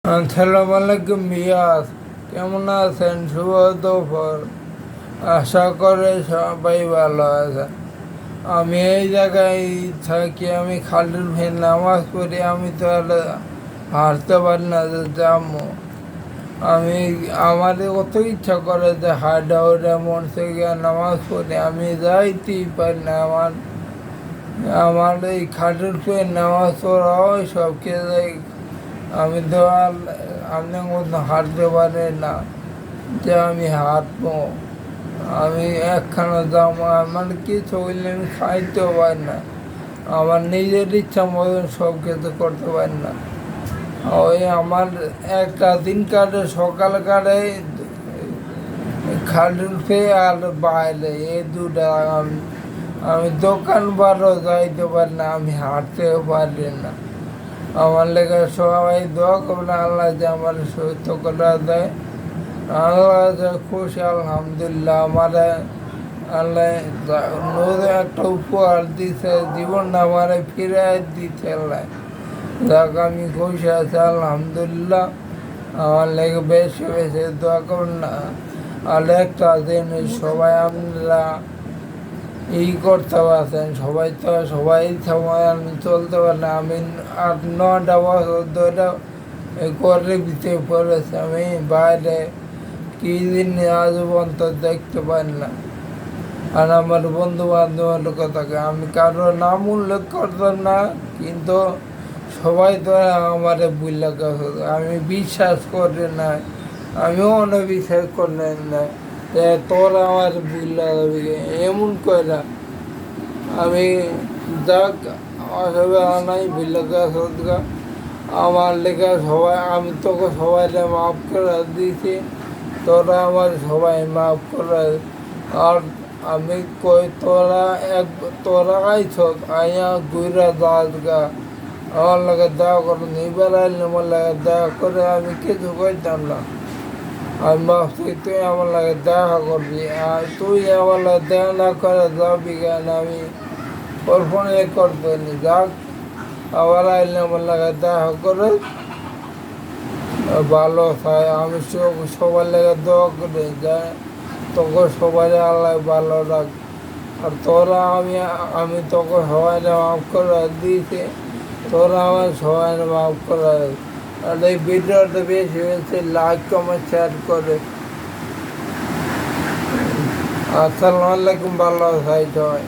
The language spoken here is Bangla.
আসসালামু আলাইকুম মিয়াস, কেমন আছেন? শুভ দুপুর। আশা করে সবাই ভালো আছেন। আমি এই জায়গায় থাকি, আমি খালির ভাই নামাজ পড়ি। আমি তো আর হারতে পারি না যে যাবো। আমাদের কত ইচ্ছা করে যে হাডা ওটা মনসে গিয়ে নামাজ পড়ি, আমি যাইতেই পারি না। আমার এই খাটের পেয়ে নামাজ পড়া হয় সবকে যাই। আমি তো আর আপনার মতো হাঁটতে পারি না যে আমি হাঁটবো। আমি একখানা জামা আমার কিছু হইলে আমি খাইতেও পারি না। আমার নিজের ইচ্ছা মতন সব কিছু করতে পারি না। ওই আমার একটা দিন কাটে, সকাল কাটে খাটের পেয়ে আর বাইরে, এই দুটা। আমি দোকান বারও যাইতে পারি না, আমি হাঁটতেও পারি না। আমার লেগে সবাই দোয়া করবেন, আল্লাহ যে আমার সুস্থ করে দেয়। আল্লাহ যে খুশি, আলহামদুলিল্লাহ। আমার আল্লাহ নতুন একটা উপহার দিচ্ছে, জীবনটা আমার ফিরে দিচ্ছে আল্লাহ। যাক, আমি খুশি আছি, আলহামদুলিল্লাহ। আমার লেগে বেশি বেশি দোয়া করবেন না। আর একটা জিনিস, সবাই আপনারা করতে পারছেন, সবাই তো সবাই সময় আমি চলতে পারি না। আমি 8-9টা বছর ধরে ঘরের ভিতরে পড়েছি। আমি বাইরে কি দিন আজ পর্যন্ত দেখতে পারি না। আর আমার বন্ধু বান্ধবের কথাকে আমি কারো নাম উল্লেখ করতাম না, কিন্তু সবাই তো আমার বুঝলে গেছে। আমি বিশ্বাস করি না, আমিও অনেক বিশ্বাস করি না যে তোরা আমার বুঝলে যাবি এমন করে। আমি যাক, অসুবিধা নাই, বিল্লাকা সদকা আমার লেখা সবাই, আমি তোকে সবাই মাফ করে দিয়েছি, তোরা আমার সবাই মাফ করে। আর আমি কই তোরা আইছ, আইয়া ঘুরা দাসগা আমার লাগে দেওয়া করে নিবার আইলে আমার লাগে দেওয়া করে, আমি কিছু কইতাম না। আমি ভাবছি তুই আমার লাগে দেখা করবি, আর তুই আমার লাগে দেখা না করে যাবি কেন? আমি ওর ফোনে করতে নি। যাক, আবার আইলে আমার লাগে দেখা করে ভালো হয়। আমি সবার লেগে দোয়া করে যায়, তোকে সবাই আল্লাহ ভালো রাখ। আর তোরা আমি তোকে সবাই মাফ করে দিয়েছি, তোরা আমার সবাই মাফ করে। আর এই ভিডিওটা বেশি বেশি লাইক কমেন্ট শেয়ার করে। আসসালামু আলাইকুম, ভালো থাই সবাই।